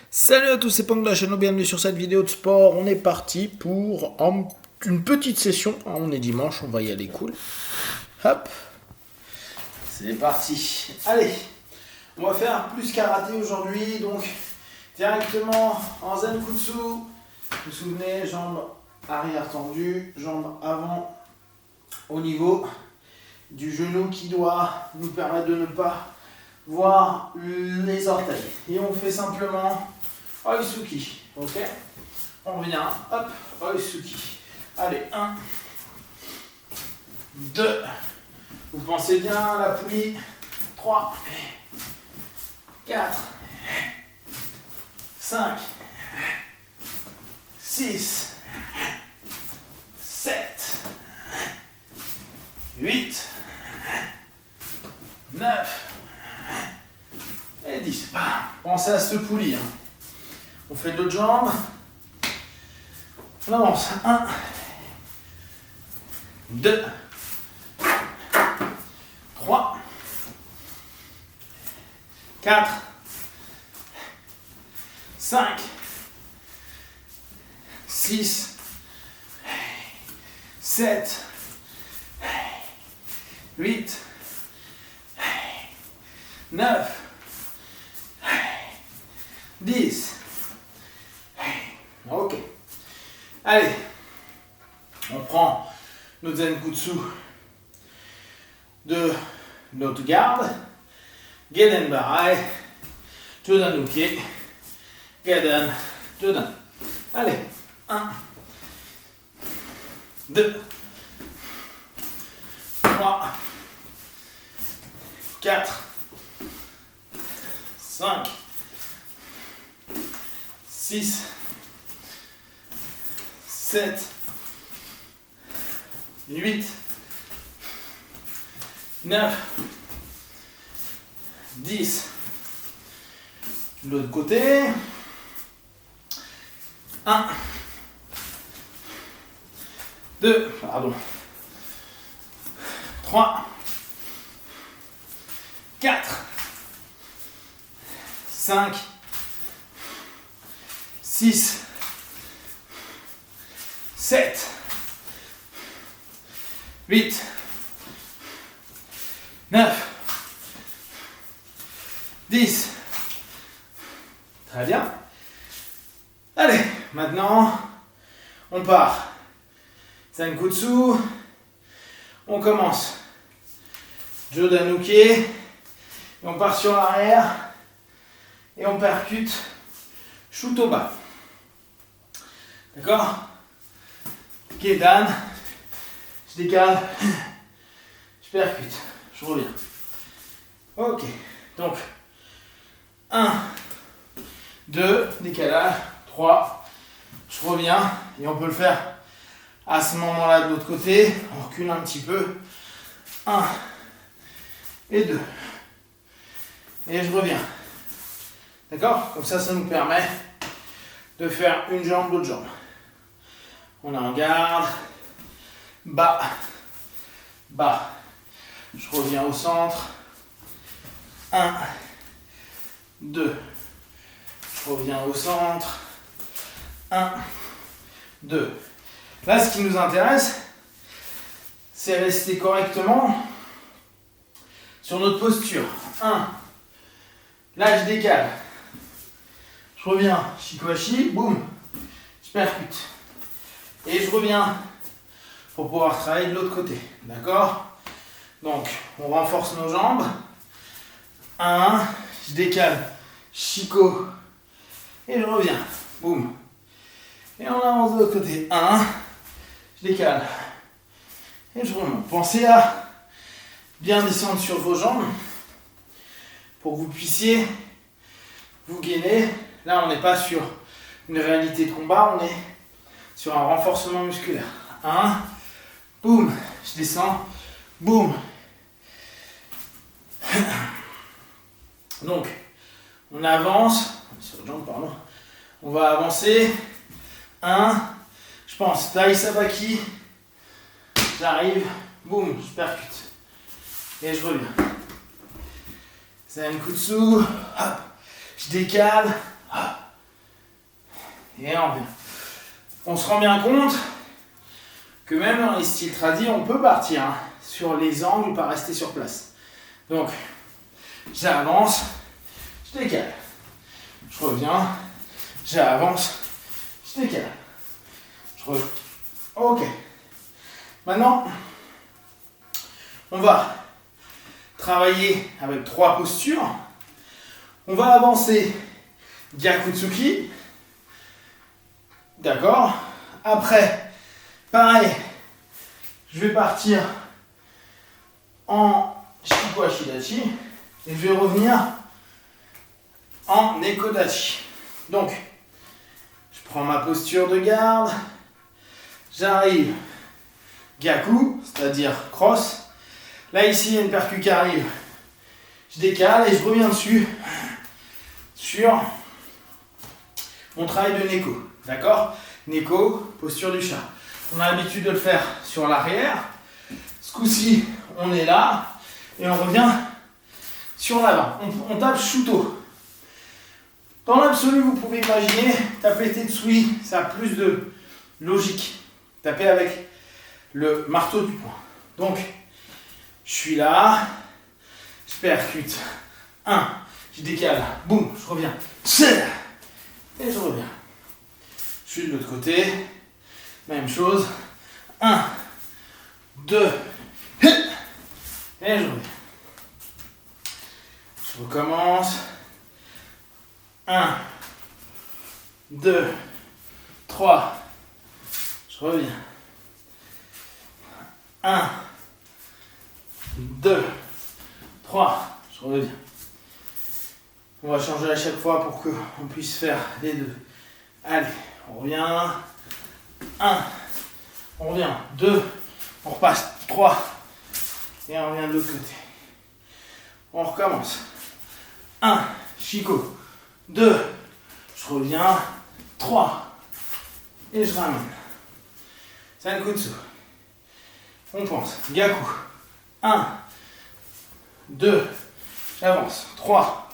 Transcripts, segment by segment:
Salut à tous, c'est Pong de la chaîne, bienvenue sur cette vidéo de sport. On est parti pour une petite session. On est dimanche, on va y aller cool. Hop, c'est parti. Allez, on va faire plus karaté aujourd'hui, donc directement en Zenkutsu. Vous vous souvenez, jambes arrière tendues, jambes avant au niveau du genou qui doit nous permettre de ne pas voir les orteils. Et on fait simplement Oisuki, ok? On revient, hop, Oisuki. Allez, 1, 2, vous pensez bien à la poulie, 3, 4, 5, 6, 7, 8, 9 et 10. Pensez à ce poulie. On fait de l'autre jambe. On avance. 1, 2, 3, 4, 5, 6, 7, 8, 9, 10. Ok. Allez. On prend notre Zenkutsu de notre garde. Geden Barai. Jodanuke. Geden. Jodan. Allez. 1, 2, 3, 4, 5, 6, 7, 8, 9, 10. De l'autre côté. 1, 2, pardon. 3, 4, 5, 6, 7, 8, 9, 10. Très bien. Allez, maintenant, on part. Zenkutsu. On commence. Jodanuke. Et on part sur l'arrière. Et on percute. Shutoba. D'accord? Gedan. Je décale. Je percute. Je reviens. Ok. Donc, 1, 2, décalage. 3, je reviens. Et on peut le faire à ce moment-là de l'autre côté. On recule un petit peu. 1 et 2. Et je reviens. D'accord? Comme ça nous permet de faire une jambe, l'autre jambe. On est en garde. Bas. Bas. Je reviens au centre. 1, 2. Je reviens au centre. 1, 2. Là, ce qui nous intéresse, c'est rester correctement sur notre posture. 1. Là, je décale. Je reviens. Shikuhachi. Boum. Je percute. Et je reviens pour pouvoir travailler de l'autre côté. D'accord? Donc, on renforce nos jambes. 1. Je décale. Shiko. Et je reviens. Boum. Et on avance de l'autre côté. 1. Je décale. Et je remonte. Pensez à bien descendre sur vos jambes pour que vous puissiez vous gainer. Là, on n'est pas sur une réalité de combat, on est sur un renforcement musculaire. 1. Boum. Je descends. Boum. Donc, on avance. Sur les jambes, pardon. On va avancer. 1. Je pense. Tai Sabaki. J'arrive. Boum. Je percute. Et je reviens. Zenkutsu. Hop. Je décale. Hop. Et on revient. On se rend bien compte que même dans les styles tradis, on peut partir sur les angles, pas rester sur place. Donc, j'avance, je décale. Je reviens, j'avance, je décale. Je reviens. Ok. Maintenant, on va travailler avec 3 postures. On va avancer Gyakutsuki. D'accord. Après, pareil, je vais partir en Shiko Ashidachi et je vais revenir en Nekodachi. Donc, je prends ma posture de garde, j'arrive Gyaku, c'est-à-dire cross. Là, ici, il y a une percu qui arrive. Je décale et je reviens dessus sur mon travail de Neko. D'accord? Neko, posture du chat. On a l'habitude de le faire sur l'arrière. Ce coup-ci, on est là et on revient sur l'avant. On tape Shuto. Dans l'absolu, vous pouvez imaginer taper Tetsui, ça a plus de logique. Taper avec le marteau du poing. Donc, je suis là, je percute. 1, je décale, boum, je reviens. Et je reviens. Je suis de l'autre côté, même chose. 1, 2, et je reviens. Je recommence. 1, 2, 3, je reviens. 1, 2, 3, je reviens. On va changer à chaque fois pour qu'on puisse faire les deux. Allez, on revient. 1, on revient. 2, on repasse. 3, et on revient de l'autre côté. On recommence. 1, Shiko. 2, je reviens. 3, et je ramène. Senkutsu. On pense. Gyaku. 1, 2, j'avance. 3,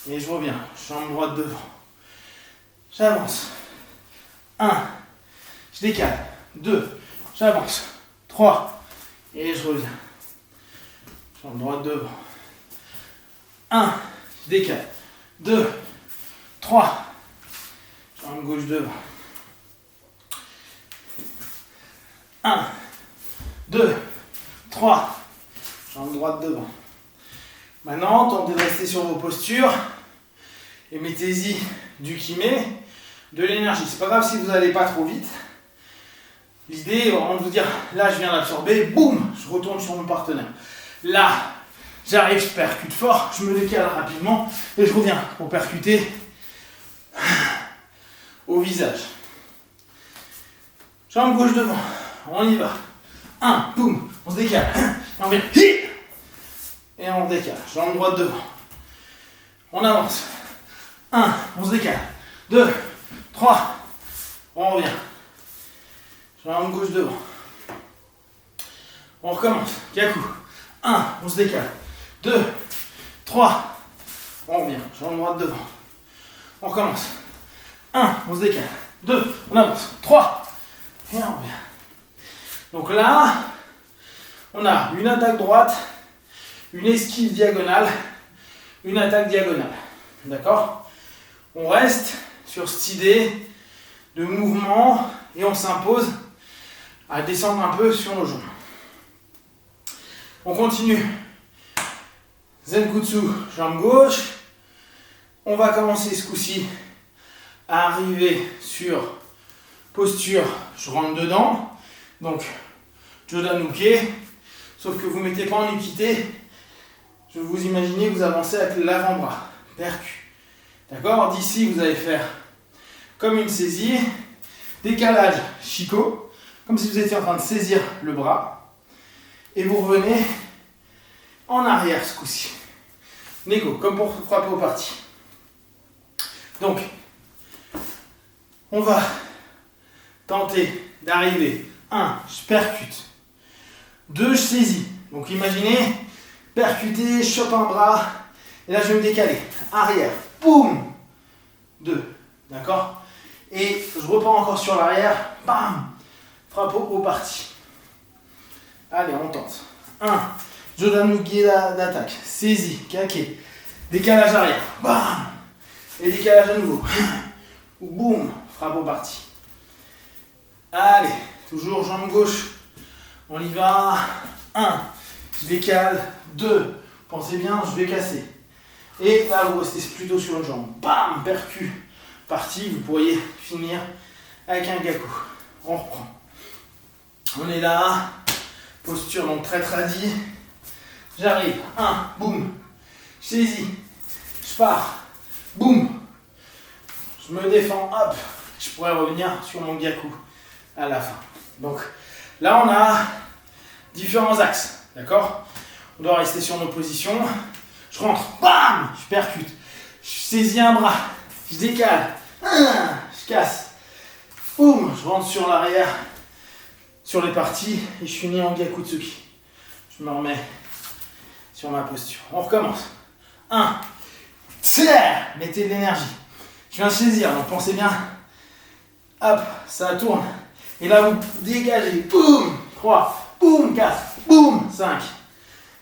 et je reviens. Jambe droite devant. J'avance. 1, je décale. 2, j'avance. 3, et je reviens. Jambe droite devant. 1, je décale. 2, 3, jambe gauche devant. 1, 2, 3, jambe droite devant. Maintenant, tentez de rester sur vos postures et mettez-y du kiné, de l'énergie. C'est pas grave si vous n'allez pas trop vite. L'idée est vraiment de vous dire, là je viens d'absorber, boum, je retourne sur mon partenaire. Là, j'arrive, je percute fort, je me décale rapidement et je reviens pour percuter au visage. Jambe gauche devant, on y va. 1, boum, on se décale. On revient. Et on décale. Jambe droite devant. On avance. 1, on se décale. 2, 3, on revient. Jambe gauche devant. On recommence. Gyaku. 1, on se décale. 2, 3, on revient. Jambe droite devant. On recommence. 1, on se décale. 2, on avance. 3, et on revient. Donc là, on a une attaque droite, une esquive diagonale, une attaque diagonale. D'accord? On reste sur cette idée de mouvement et on s'impose à descendre un peu sur nos jambes. On continue. Zenkutsu, jambe gauche. On va commencer ce coup-ci à arriver sur posture, je rentre dedans. Donc, Jodanuke, sauf que vous ne mettez pas en ukité. Je vous imaginez que vous avancez avec l'avant-bras. Percu. D'accord? D'ici, vous allez faire comme une saisie. Décalage, Shiko. Comme si vous étiez en train de saisir le bras. Et vous revenez en arrière ce coup-ci. Nego, comme pour frapper au parti. Donc, on va tenter d'arriver. 1, je percute. 2, je saisis. Donc imaginez, percuter, je chope un bras. Et là, je vais me décaler. Arrière. Boum. 2. D'accord? Et je repars encore sur l'arrière. Bam! Frappe au parti. Allez, on tente. 1. Jodanu guide d'attaque. Saisie. Kake. Décalage arrière. Bam! Et décalage à nouveau. Boum! Frappe au parti. Allez, toujours jambe gauche. On y va. 1. Je décale. 2. Pensez bien, je vais casser. Et là, vous restez plutôt sur une jambe. Bam! Percu. Parti. Vous pourriez finir avec un gaku. On reprend. On est là. Posture donc très tradie. J'arrive. 1. Boum. Je saisis. Je pars. Boum. Je me défends. Hop. Je pourrais revenir sur mon gaku à la fin. Donc là, on a différents axes. D'accord? On doit rester sur nos positions. Je rentre. Bam! Je percute. Je saisis un bras. Je décale. Je casse. Boum! Je rentre sur l'arrière. Sur les parties. Et je finis en Gyakutsuki. Je me remets sur ma posture. On recommence. 1. Mettez de l'énergie. Je viens de saisir. Donc pensez bien. Hop. Ça tourne. Et là, vous dégagez. Boum! 3. Boum! 4. Boum! 5.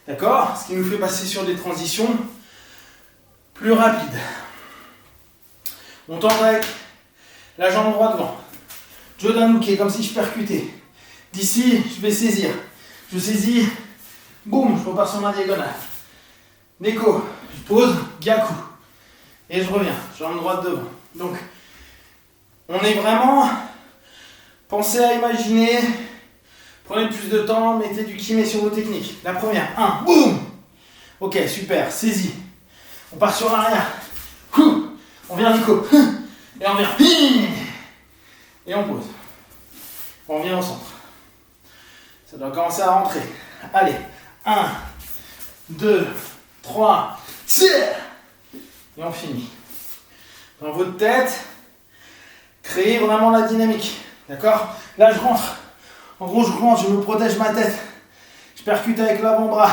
D'accord? Ce qui nous fait passer sur des transitions plus rapides. On tente avec la jambe droite devant. Jodanuke, comme si je percutais. D'ici, je vais saisir. Je saisis. Boum! Je repars sur ma diagonale. Neko. Je pose. Gyaku. Et je reviens. Jambe droite devant. Donc, on est vraiment... Pensez à imaginer... Prenez plus de temps, mettez du kiné sur vos techniques. La première, 1, boum! Ok, super, saisie. On part sur l'arrière. On vient Nico. Et on vient. Et on pose. On revient au centre. Ça doit commencer à rentrer. Allez, 1, 2, 3, et on finit. Dans votre tête, créez vraiment la dynamique. D'accord? Là, je rentre. En gros, je rentre, je me protège ma tête. Je percute avec l'avant-bras.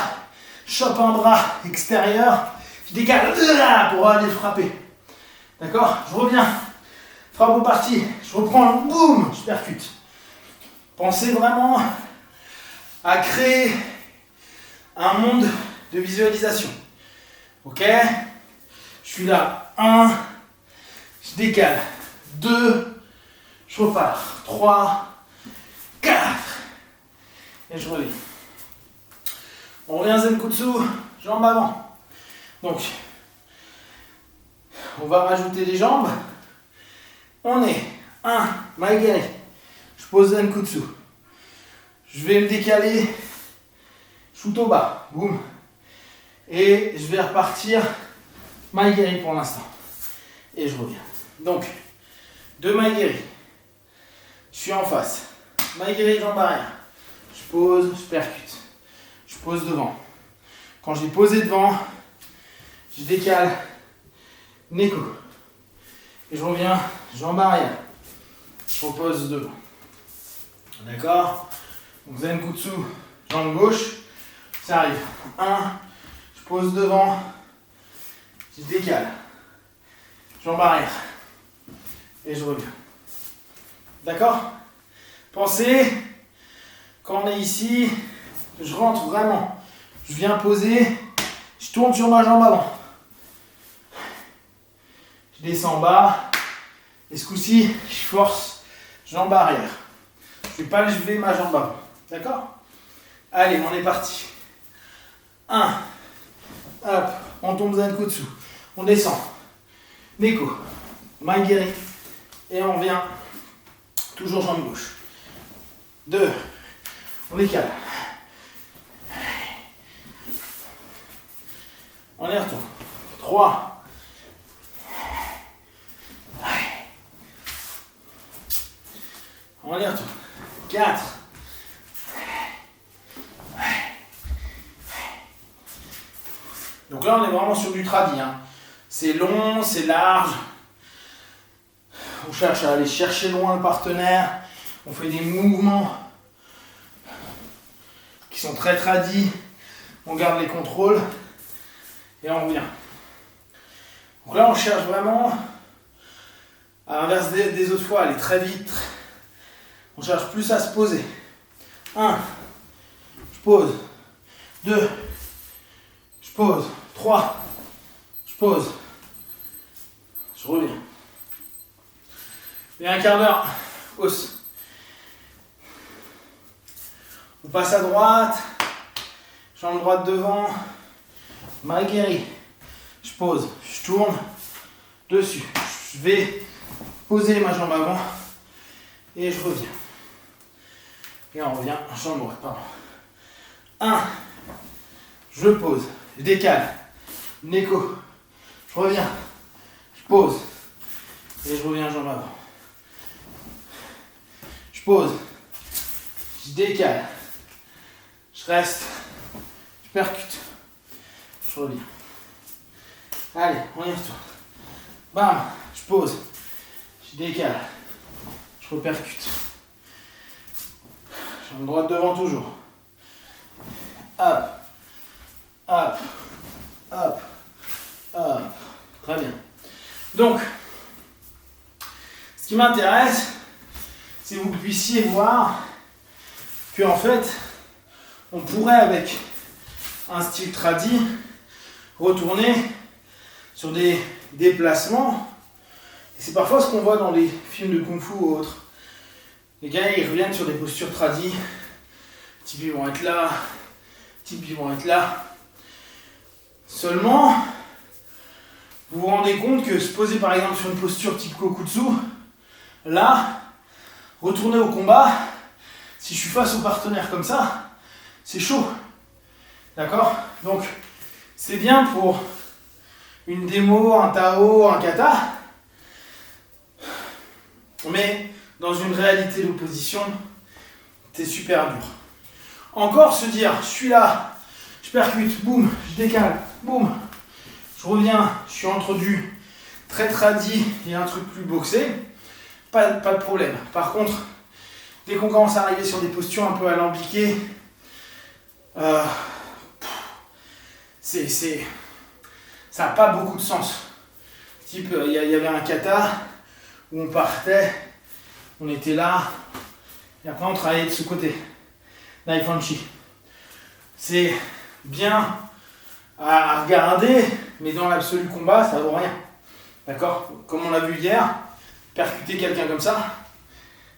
Je chope un bras extérieur. Je décale pour aller frapper. D'accord? Je reviens. Frappe au parti. Je reprends. Boum! Je percute. Pensez vraiment à créer un monde de visualisation. Ok? Je suis là. 1. Je décale. 2. Je repars. 3. 4. Et je reviens. On revient Zenkutsu, jambes avant. Donc, on va rajouter les jambes. On est 1, Maigari. Je pose Zenkutsu. Je vais me décaler. Shutoba. Boum. Et je vais repartir Maigari pour l'instant. Et je reviens. Donc, 2 Maigari. Je suis en face. Maigari, jambe arrière. Je pose, je percute. Je pose devant. Quand j'ai posé devant, je décale. Neko. Et je reviens, jambe arrière. Je repose devant. D'accord? Donc Zenkutsu, jambe gauche. Ça arrive. 1. Je pose devant. Je décale. Jambe arrière. Et je reviens. D'accord? Pensez, quand on est ici, je rentre vraiment. Je viens poser, je tourne sur ma jambe avant. Je descends bas, et ce coup-ci, je force jambe arrière. Je ne vais pas lever ma jambe avant. D'accord? Allez, on est parti. 1. Hop, on tombe Zenkutsu. On descend. Neko. Maigari. Et on vient. Toujours jambe gauche. 2. On décale. On y retourne. 3. On y retourne. 4. Donc là, on est vraiment sur du tradi. Hein. C'est long, c'est large. On cherche à aller chercher loin le partenaire. On fait des mouvements qui sont très tradis. On garde les contrôles. Et on revient. Donc là, on cherche vraiment À l'inverse des autres fois, aller très vite. On cherche plus à se poser. 1, je pose. 2, je pose. 3, je pose. Je reviens. Et un quart d'heure, hausse. On passe à droite. Jambe droite devant. Maigiri. Je pose. Je tourne dessus. Je vais poser ma jambe avant. Et je reviens. Et on revient. Jambe droite, pardon. 1. Je pose. Je décale. Neko. Je reviens. Je pose. Et je reviens jambe avant. Je pose. Je décale. Je reste. Je percute. Je reviens. Allez, on y retourne. Bam. Je pose. Je décale. Je repercute. Jambe droite devant toujours. Hop. Hop. Hop. Hop. Très bien. Donc, ce qui m'intéresse, c'est que vous puissiez voir que en fait, on pourrait avec un style tradi retourner sur des déplacements. Et c'est parfois ce qu'on voit dans les films de kung-fu ou autres. Les gars, ils reviennent sur des postures tradi. Type, ils vont être là. Type, ils vont être là. Seulement, vous vous rendez compte que se poser par exemple sur une posture type Kokutsu, là, retourner au combat, si je suis face au partenaire comme ça, c'est chaud. D'accord? Donc, c'est bien pour une démo, un Tao, un kata, mais dans une réalité d'opposition, c'est super dur. Encore se dire, je suis là, je percute, boum, je décale, boum, je reviens, je suis entre du très tradi et un truc plus boxé, pas de problème. Par contre, dès qu'on commence à arriver sur des postures un peu alambiquées, ça n'a pas beaucoup de sens. Type, il y avait un kata où on partait, on était là, et après on travaillait de ce côté. Naifanchi. C'est bien à regarder, mais dans l'absolu combat, ça vaut rien. D'accord? Comme on l'a vu hier, percuter quelqu'un comme ça,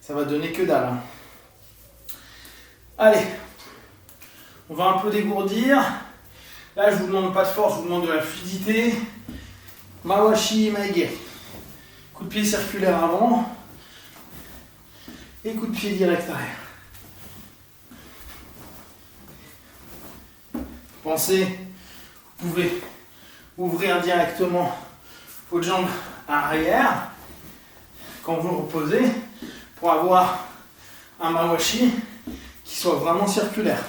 ça va donner que dalle. Hein. Allez, on va un peu dégourdir. Là, je vous demande pas de force, je vous demande de la fluidité. Mawashi Maigiri. Coup de pied circulaire avant. Et coup de pied direct arrière. Pensez, vous pouvez ouvrir directement votre jambe arrière quand vous reposez pour avoir un mawashi qui soit vraiment circulaire.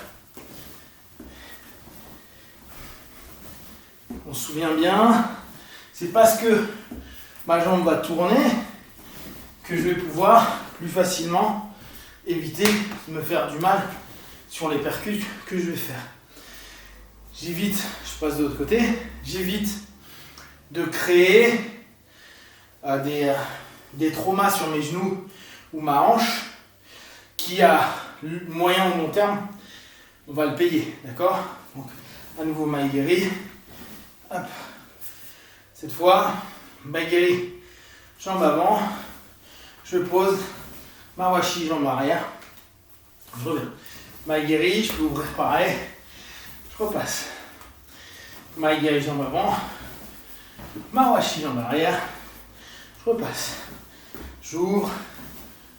On se souvient bien, c'est parce que ma jambe va tourner que je vais pouvoir plus facilement éviter de me faire du mal sur les percutes que je vais faire. J'évite, je passe de l'autre côté, j'évite de créer des traumas sur mes genoux ou ma hanche qui à moyen ou long terme, on va le payer, d'accord? Donc à nouveau Maigiri, hop. Cette fois, Maigiri, jambe avant, je pose, Mawashi, jambe arrière, je reviens. Maigiri, je peux ouvrir pareil. Je repasse. Maigiri, jambe avant. Mawashi, jambe arrière. Je repasse. J'ouvre.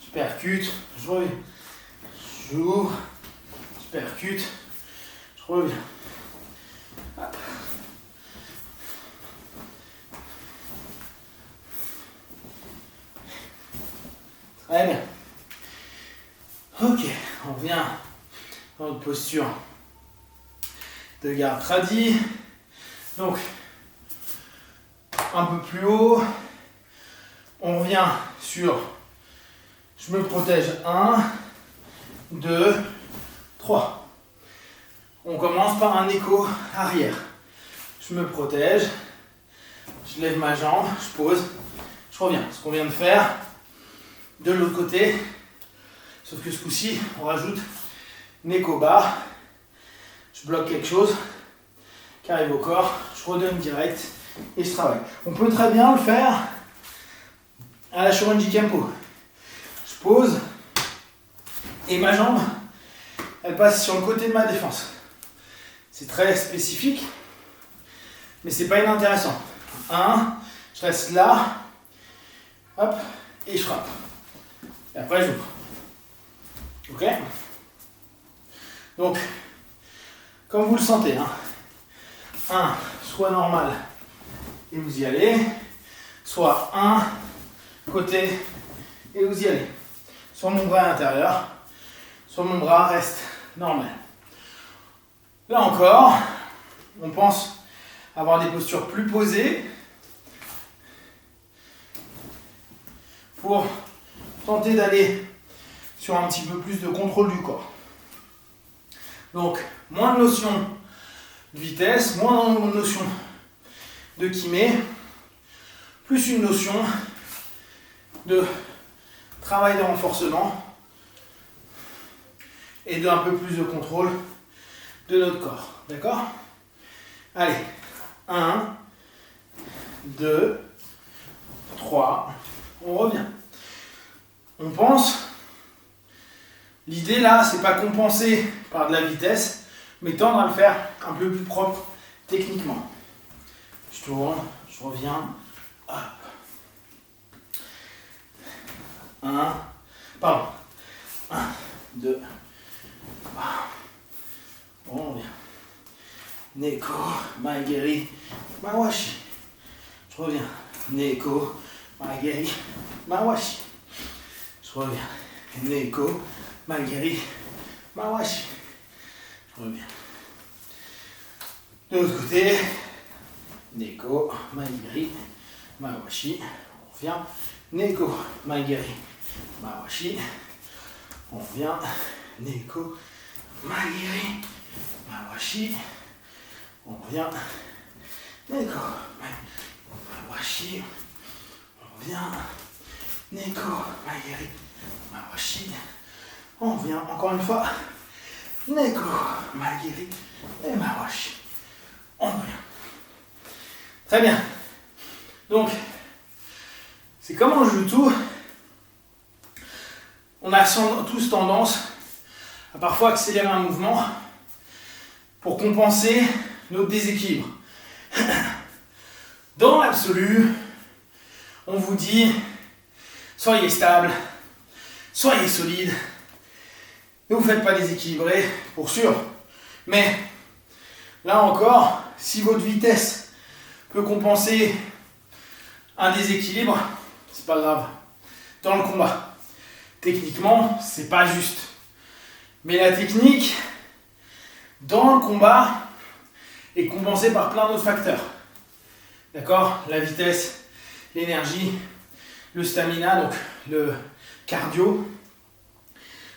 Je percute. Je reviens. J'ouvre. Je percute. Je reviens. Hop. Très bien. Ok, on revient dans notre posture de garde tradi. Donc, un peu plus haut. On revient sur, je me protège, 1, 2, 3. On commence par un écho arrière. Je me protège, je lève ma jambe, je pose, Je reviens. Ce qu'on vient de faire de l'autre côté. Sauf que ce coup-ci, on rajoute Neko bas. Je bloque quelque chose qui arrive au corps. Je redonne direct et je travaille. On peut très bien le faire à la Shorinji Kempo. Je pose et ma jambe, elle passe sur le côté de ma défense. C'est très spécifique, mais c'est pas inintéressant. Je reste là, hop, et je frappe. Et après j'ouvre. Ok? Donc, comme vous le sentez, soit normal et vous y allez, soit côté et vous y allez. Soit mon bras à l'intérieur, soit mon bras reste normal. Là encore, on pense avoir des postures plus posées pour tenter d'aller sur un petit peu plus de contrôle du corps. Donc, moins de notion de vitesse, moins de notion de kimé, plus une notion de travail de renforcement et d'un peu plus de contrôle de notre corps. D'accord? Allez, 1, 2, 3, on revient. On pense, l'idée là, c'est pas compenser par de la vitesse, mais tendre à le faire un peu plus propre techniquement. Je tourne, je reviens, hop. 1, 2, on revient. Neko, Maegeri, Mawashi. Je reviens. Neko, Maegeri, Mawashi. Je reviens. Neko, Maegeri, Mawashi. Je reviens. De l'autre côté. Neko, Maegeri, Mawashi. On revient. Neko, Maegeri, Mawashi. On revient. Neko, Maegeri, Mawashi. On revient. Neko, Mawashi. On revient. Neko, Maegeri, Mawashi. On revient encore une fois. Neko, Maegeri et Mawashi. On revient. Très bien. Donc, c'est comme on joue tout. On a tous tendance à parfois accélérer un mouvement pour compenser notre déséquilibre. Dans l'absolu, on vous dit soyez stable, soyez solide, ne vous faites pas déséquilibrer, pour sûr. Mais là encore, si votre vitesse peut compenser un déséquilibre, c'est pas grave. Dans le combat, techniquement, c'est pas juste. Mais la technique, dans le combat, est compensée par plein d'autres facteurs. D'accord? La vitesse, l'énergie, le stamina, donc le cardio,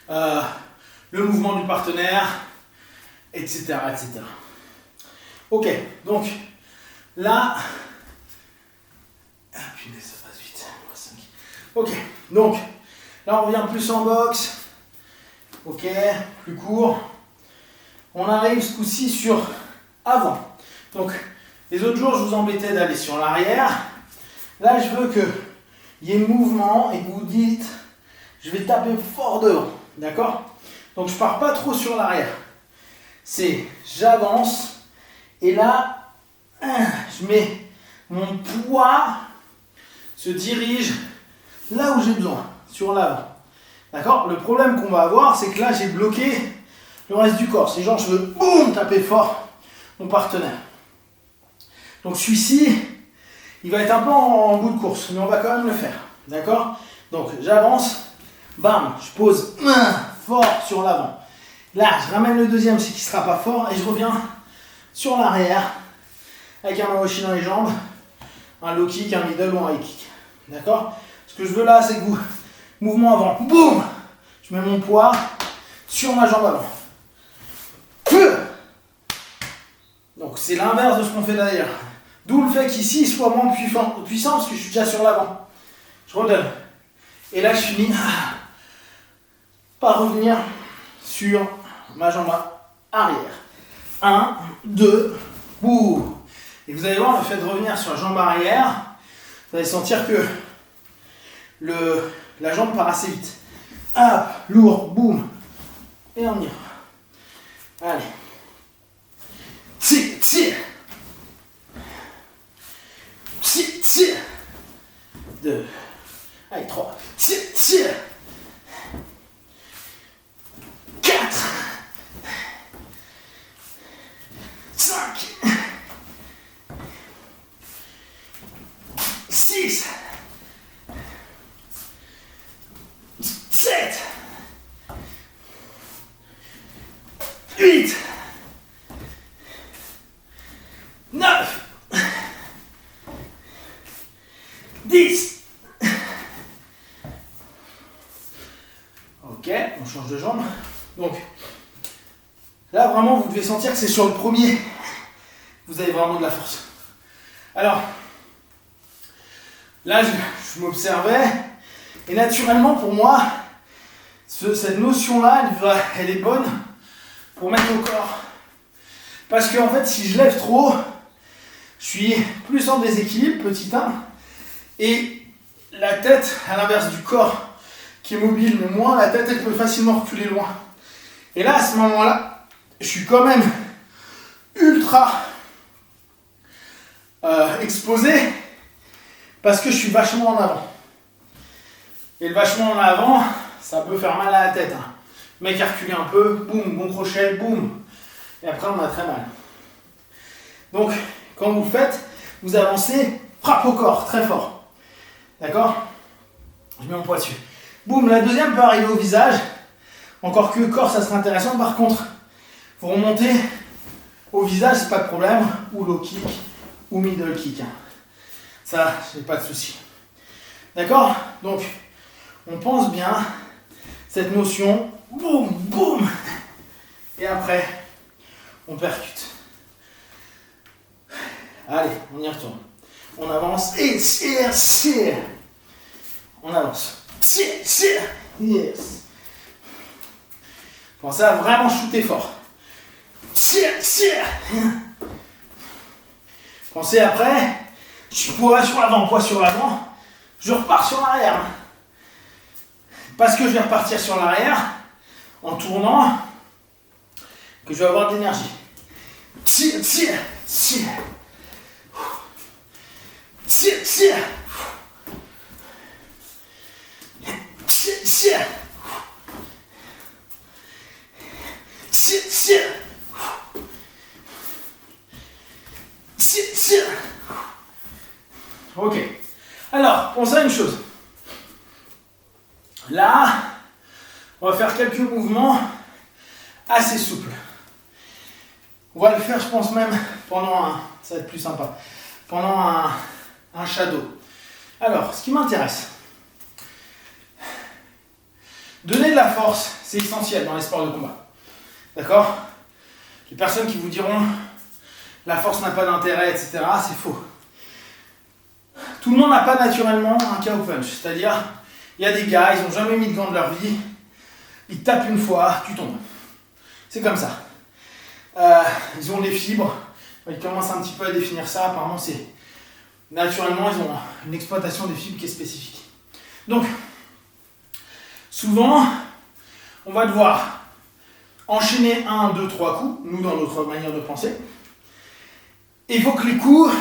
le mouvement du partenaire, etc., etc. Ok, donc là, punaise, ça passe vite. 5. Ok, donc là on revient plus en boxe. Ok, plus court. On arrive ce coup-ci sur avant. Donc, les autres jours, je vous embêtais d'aller sur l'arrière. Là, je veux qu'il y ait mouvement et que vous dites, je vais taper fort devant. D'accord? Donc, je pars pas trop sur l'arrière. C'est, j'avance. Et là, je mets mon poids, se dirige là où j'ai besoin, sur l'avant. D'accord? Le problème qu'on va avoir, c'est que là, j'ai bloqué le reste du corps. C'est genre, je veux boum, taper fort mon partenaire. Donc celui-ci, il va être un peu en bout de course, mais on va quand même le faire. D'accord? Donc j'avance, bam, je pose fort sur l'avant. Là, je ramène le deuxième, c'est qu'il ne sera pas fort, et je reviens sur l'arrière, avec un mawashi dans les jambes, un low kick, un middle ou un high kick. D'accord? Ce que je veux là, c'est que vous, mouvement avant, boum, je mets mon poids sur ma jambe avant. Donc c'est l'inverse de ce qu'on fait d'ailleurs. D'où le fait qu'ici il soit moins puissant parce que je suis déjà sur l'avant. Je redonne. Et là, je finis par revenir sur ma jambe arrière. 1, 2, boum. Et vous allez voir, le fait de revenir sur la jambe arrière, vous allez sentir que la jambe part assez vite. Hop, lourd, boum. Et on y va. Allez. Tire, tire. Tire, tire. 2. Allez, 3. Tire, tire. 4. 5. 6. 7. 8. 9. 10. Ok, on change de jambe. Donc, là vraiment vous devez sentir que c'est sur le premier. Vous avez vraiment de la force. Alors, là je m'observais et naturellement pour moi, cette notion-là, elle est bonne pour mettre au corps. Parce que en fait, si je lève trop, je suis plus en déséquilibre, petit 1, et la tête, à l'inverse du corps qui est mobile, mais moins, la tête elle peut facilement reculer loin. Et là, à ce moment-là, je suis quand même ultra exposé parce que je suis vachement en avant. Et le vachement en avant, ça peut faire mal à la tête. Hein. Le mec a reculé un peu, boum, bon crochet, boum. Et après, on a très mal. Donc, quand vous le faites, vous avancez, frappe au corps, très fort. D'accord? Je mets mon poids dessus. Boum, la deuxième peut arriver au visage. Encore que le corps, ça serait intéressant. Par contre, vous remontez au visage, c'est pas de problème. Ou low kick, ou middle kick. Hein. Ça, j'ai pas de souci. D'accord? Donc, on pense bien cette notion. Boum, boum. Et après, on percute. Allez, on y retourne. On avance et tire, tire. On avance. Tire, tire. Yes. Pensez à vraiment shooter fort. Tire, tire. Pensez après, je poids sur l'avant, poids sur l'avant. Je repars sur l'arrière. Parce que je vais repartir sur l'arrière, en tournant, que je vais avoir de l'énergie. Tire, tire, tire. Tire, tire. Tire, tire. Tire, tire. Tire, tire. Ok. Alors, pensez à une chose. Là, on va faire quelques mouvements assez souples. On va le faire, je pense même, ça va être plus sympa, pendant un shadow. Alors, ce qui m'intéresse, donner de la force, c'est essentiel dans les sports de combat. D'accord? Les personnes qui vous diront la force n'a pas d'intérêt, etc., c'est faux. Tout le monde n'a pas naturellement un KO punch, c'est-à-dire, il y a des gars, ils n'ont jamais mis de gants de leur vie, ils tapent une fois, tu tombes. C'est comme ça. Ils ont des fibres, ils commencent un petit peu à définir ça, apparemment c'est... Naturellement, ils ont une exploitation des fibres qui est spécifique. Donc, souvent, on va devoir enchaîner 1, 2, 3 coups, nous dans notre manière de penser. Il faut que les coups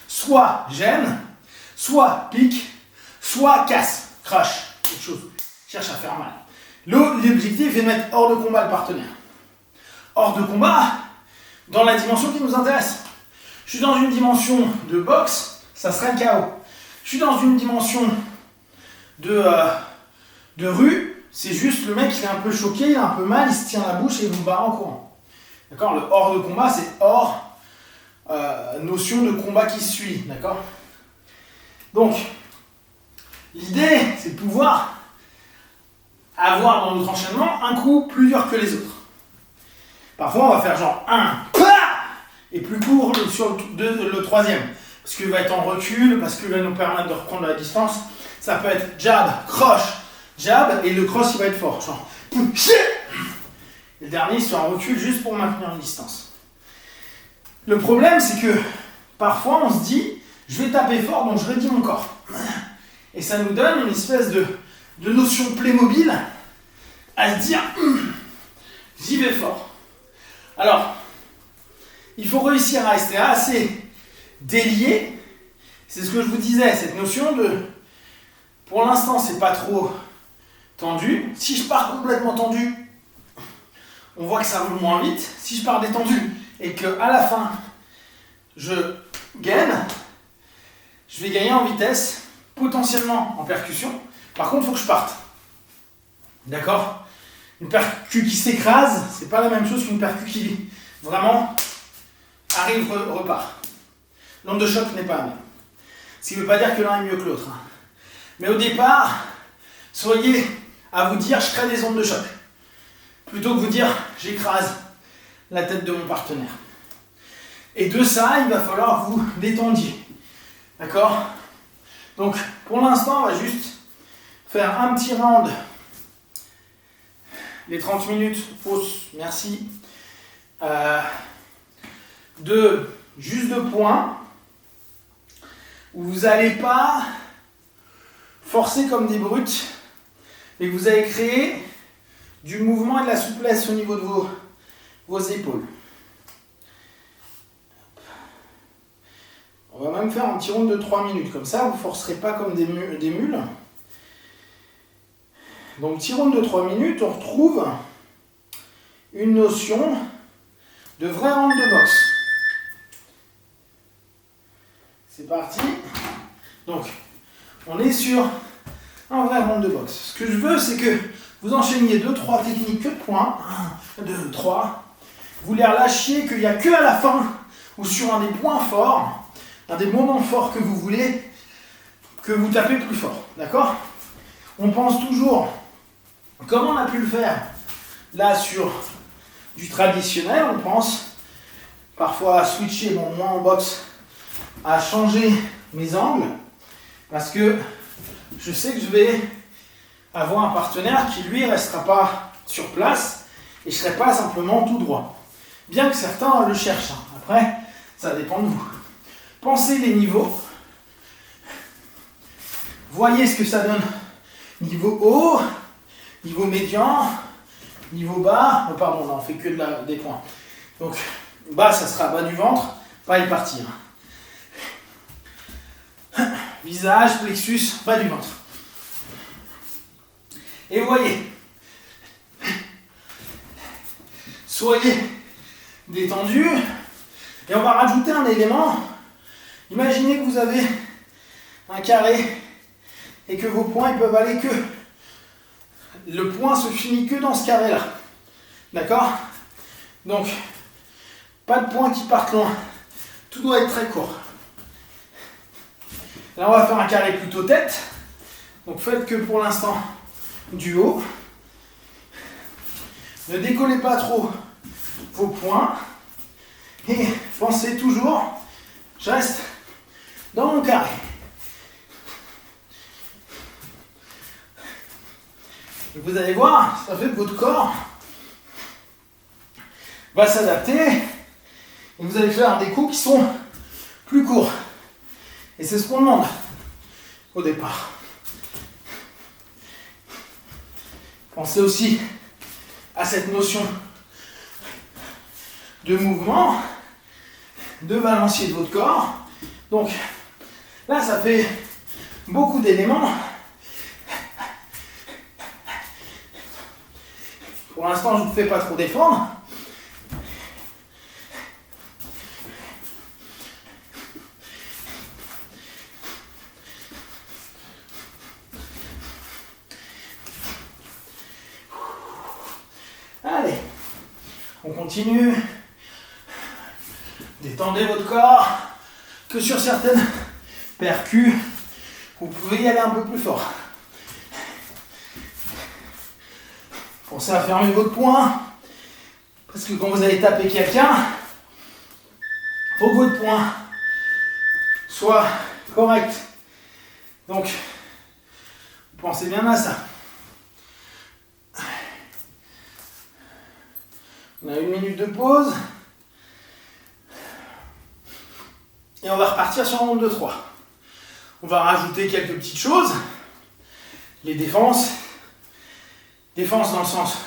soit gênent, soit piquent, soit cassent, crash, quelque chose, cherche à faire mal. L'objectif est de mettre hors de combat le partenaire. Hors de combat, dans la dimension qui nous intéresse. Je suis dans une dimension de boxe, ça serait le KO. Je suis dans une dimension de rue, c'est juste le mec il est un peu choqué, il a un peu mal, il se tient la bouche et il vous barre en courant. D'accord? Le hors de combat, c'est hors notion de combat qui suit. D'accord? Donc, l'idée, c'est de pouvoir avoir dans notre enchaînement un coup plus dur que les autres. Parfois, on va faire genre un, et plus court sur le troisième. Parce qu'il va être en recul, parce qu'il va nous permettre de reprendre la distance. Ça peut être jab, croche, jab, et le cross il va être fort. Genre, et le dernier sur un recul juste pour maintenir une distance. Le problème, c'est que parfois on se dit, je vais taper fort, donc je réduis mon corps. Et ça nous donne une espèce de notion Playmobil à se dire, j'y vais fort. Alors, il faut réussir à rester assez délié. C'est ce que je vous disais, cette notion de, pour l'instant, c'est pas trop tendu. Si je pars complètement tendu, on voit que ça roule moins vite. Si je pars détendu et qu'à la fin, je gaine, je vais gagner en vitesse, potentiellement en percussion. Par contre, il faut que je parte. D'accord? Une percu qui s'écrase, c'est pas la même chose qu'une percu qui vraiment arrive, repart. L'onde de choc n'est pas la même. Ce qui ne veut pas dire que l'un est mieux que l'autre. Mais au départ, soyez à vous dire, je crée des ondes de choc. Plutôt que vous dire, j'écrase la tête de mon partenaire. Et de ça, il va falloir que vous détendiez. D'accord? Donc, pour l'instant, on va juste faire un petit round. Les 30 minutes, pause, merci. Juste de points. Où vous n'allez pas forcer comme des brutes, mais que vous allez créer du mouvement et de la souplesse au niveau de vos épaules. On va même faire un petit round de 3 minutes, comme ça vous ne forcerez pas comme des mules. Donc petit round de 3 minutes, on retrouve une notion de vrai round de boxe. C'est parti. Donc, on est sur un vrai round de boxe. Ce que je veux, c'est que vous enchaîniez 2-3 techniques que de points. 1, 2, 3. Vous les relâchiez qu'il n'y a que à la fin, ou sur un des points forts, un des moments forts que vous voulez, que vous tapez plus fort. D'accord? On pense toujours, comme on a pu le faire là sur du traditionnel, on pense parfois à switcher, bon, moi en boxe, à changer mes angles parce que je sais que je vais avoir un partenaire qui lui restera pas sur place et je serai pas simplement tout droit. Bien que certains le cherchent. Après, ça dépend de vous. Pensez les niveaux. Voyez ce que ça donne. Niveau haut, niveau médian, niveau bas. Oh, pardon, là on fait que des points. Donc bas, ça sera bas du ventre, pas y partir. Visage, plexus, bas du ventre. Et voyez, soyez détendu. Et on va rajouter un élément. Imaginez que vous avez un carré et que vos points ils peuvent aller que... Le point se finit que dans ce carré-là. D'accord? Donc, pas de points qui partent loin. Tout doit être très court. Là, on va faire un carré plutôt tête. Donc, faites que pour l'instant du haut. Ne décollez pas trop vos points. Et pensez toujours, je reste dans mon carré. Et vous allez voir, ça fait que votre corps va s'adapter. Et vous allez faire des coups qui sont plus courts. Et c'est ce qu'on demande au départ. Pensez aussi à cette notion de mouvement, de balancier de votre corps. Donc là, ça fait beaucoup d'éléments. Pour l'instant, je ne vous fais pas trop défendre. Allez, on continue. Détendez votre corps. Que sur certaines percus, vous pouvez y aller un peu plus fort. Pensez à fermer votre poing. Parce que quand vous allez taper quelqu'un, il faut que votre poing soit correct. Donc, Pensez bien à ça. On a 1 minute de pause. Et on va repartir sur un nombre de 3. On va rajouter quelques petites choses. Les défenses. Défense dans le sens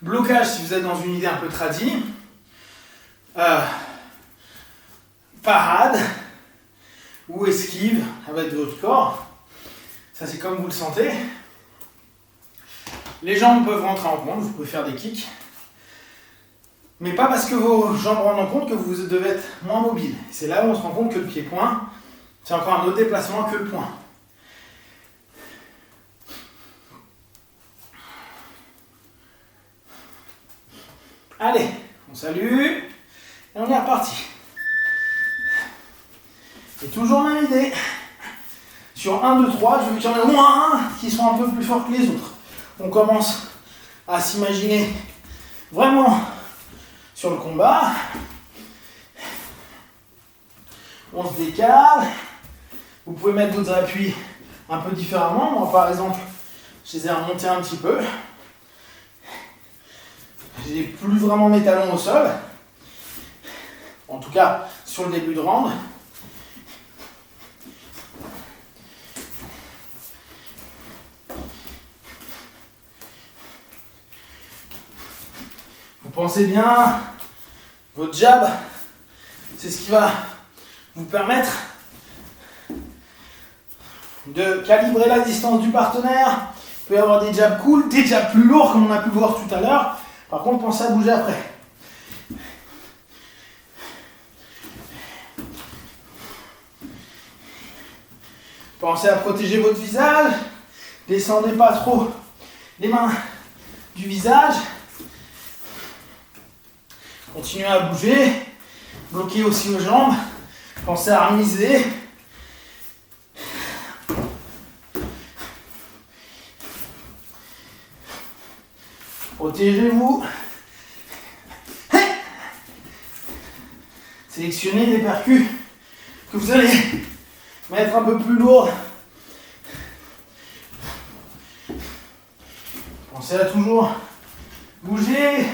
blocage si vous êtes dans une idée un peu tradie. Parade ou esquive avec votre corps. Ça c'est comme vous le sentez. Les jambes peuvent rentrer en compte, vous pouvez faire des kicks. Mais pas parce que vos jambes rendent en compte que vous devez être moins mobile. C'est là où on se rend compte que le pied-point, c'est encore un autre déplacement que le point. Allez, on salue et on est reparti. Et toujours même idée. Sur 1, 2, 3, je veux qu'il y en ait au moins un qui soit un peu plus fort que les autres. On commence à s'imaginer vraiment sur le combat. On se décale. Vous pouvez mettre d'autres appuis un peu différemment. Moi, par exemple, je les ai remontés un petit peu. J'ai plus vraiment mes talons au sol. En tout cas, sur le début de round. Vous pensez bien, votre jab, c'est ce qui va vous permettre de calibrer la distance du partenaire. Il peut y avoir des jabs cool, des jabs plus lourds comme on a pu le voir tout à l'heure. Par contre, pensez à bouger après. Pensez à protéger votre visage. Descendez pas trop les mains du visage. Continuez à bouger. Bloquez aussi vos jambes. Pensez à remiser. Protégez-vous. Sélectionnez les percus que vous allez mettre un peu plus lourds. Pensez à toujours bouger.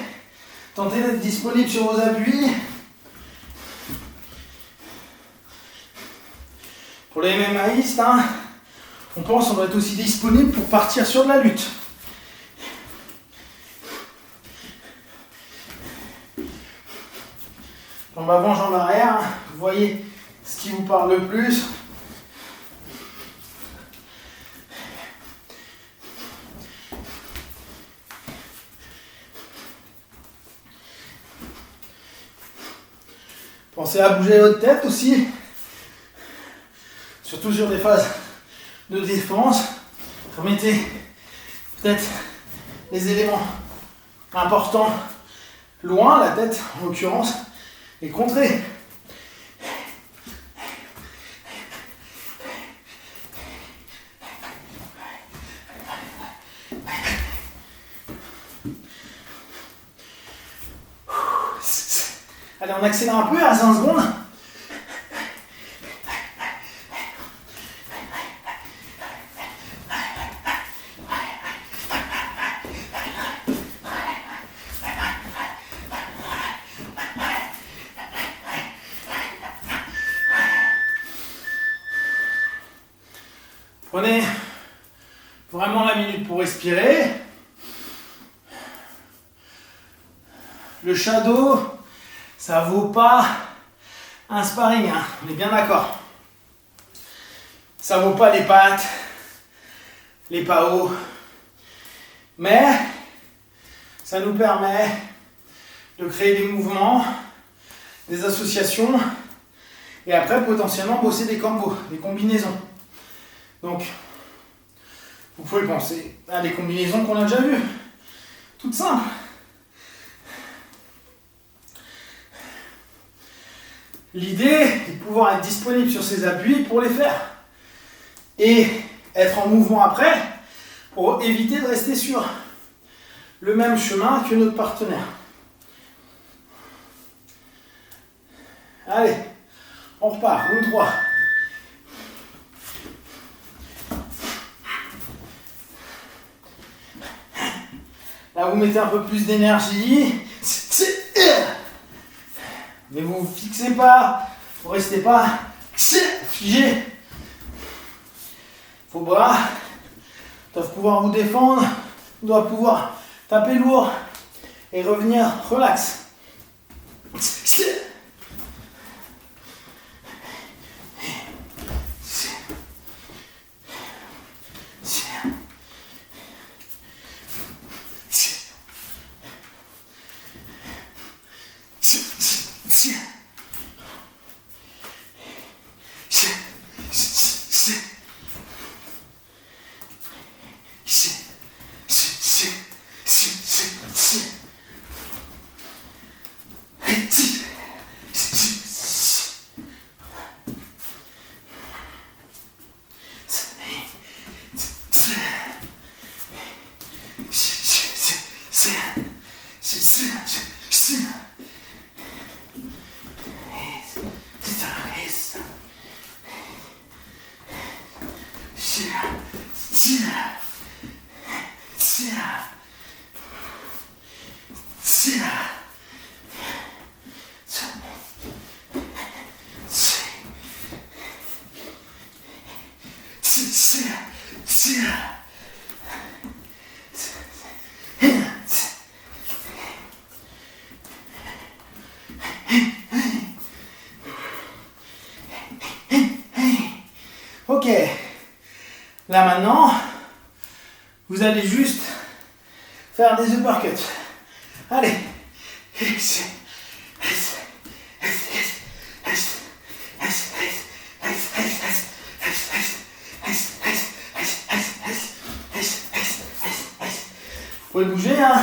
Tentez d'être disponible sur vos appuis. Pour les MMAistes, on pense qu'on va être aussi disponible pour partir sur de la lutte. Jambe avant, jambe arrière, vous voyez ce qui vous parle le plus. Pensez à bouger votre tête aussi, surtout sur des phases de défense. Remettez peut-être les éléments importants loin, la tête en l'occurrence, et contrée. Allez, on accélère un peu à 5 secondes. Prenez vraiment la minute pour respirer. Le shadow, ça vaut pas un sparring, on est bien d'accord. Ça vaut pas les pattes, les PAO, mais ça nous permet de créer des mouvements, des associations et après potentiellement bosser des combos, des combinaisons. Donc, vous pouvez penser à des combinaisons qu'on a déjà vues, toutes simples. L'idée est de pouvoir être disponible sur ces appuis pour les faire et être en mouvement après pour éviter de rester sur le même chemin que notre partenaire. Allez, on repart, round 3. Là, vous mettez un peu plus d'énergie. Mais vous ne vous fixez pas. Vous ne restez pas figé. Vos bras doivent pouvoir vous défendre. Vous doivent pouvoir taper lourd et revenir relax. Ok, là maintenant, vous allez juste faire des uppercuts. Allez. Vous pouvez bouger, hein.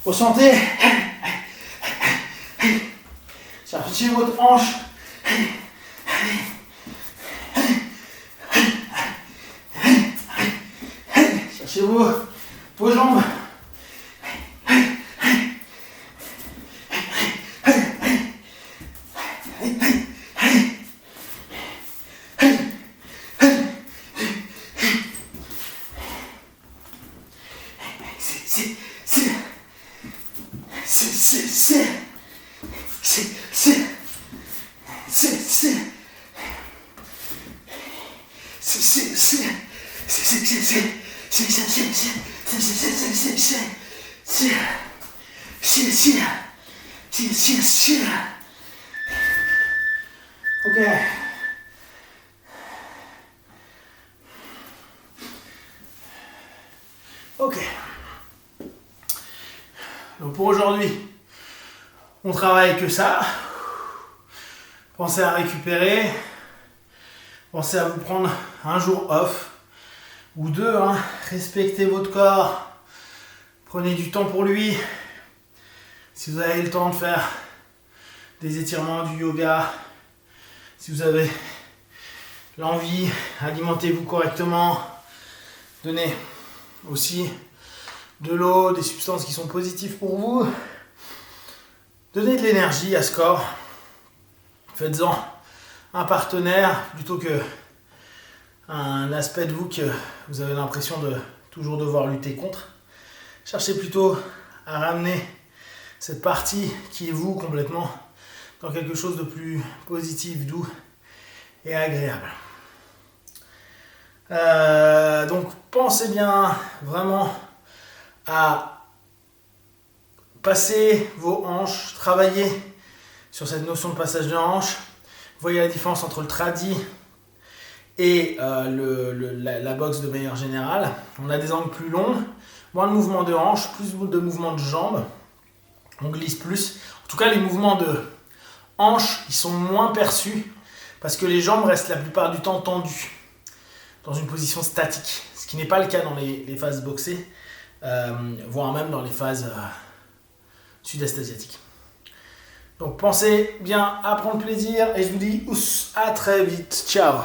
Ressentez. Cherchez votre hanche. Cherchez vos jambes. Ok. Ok. Donc pour aujourd'hui, on travaille que ça. Pensez à récupérer. Pensez à vous prendre un jour off ou deux. Hein. Respectez votre corps. Prenez du temps pour lui. Si vous avez le temps de faire des étirements, du yoga, si vous avez l'envie, alimentez-vous correctement. Donnez aussi de l'eau, des substances qui sont positives pour vous. Donnez de l'énergie à ce corps. Faites-en un partenaire plutôt que un aspect de vous que vous avez l'impression de toujours devoir lutter contre. Cherchez plutôt à ramener cette partie qui est vous complètement dans quelque chose de plus positif, doux et agréable. Donc pensez bien vraiment à passer vos hanches, travailler sur cette notion de passage de hanches. Vous voyez la différence entre le tradi et la boxe de manière générale. On a des angles plus longs, moins de mouvements de hanches, plus de mouvements de jambes. On glisse plus. En tout cas, les mouvements de hanches, ils sont moins perçus parce que les jambes restent la plupart du temps tendues dans une position statique, ce qui n'est pas le cas dans les phases boxées, voire même dans les phases sud-est asiatiques. Donc pensez bien à prendre plaisir et je vous dis à très vite. Ciao.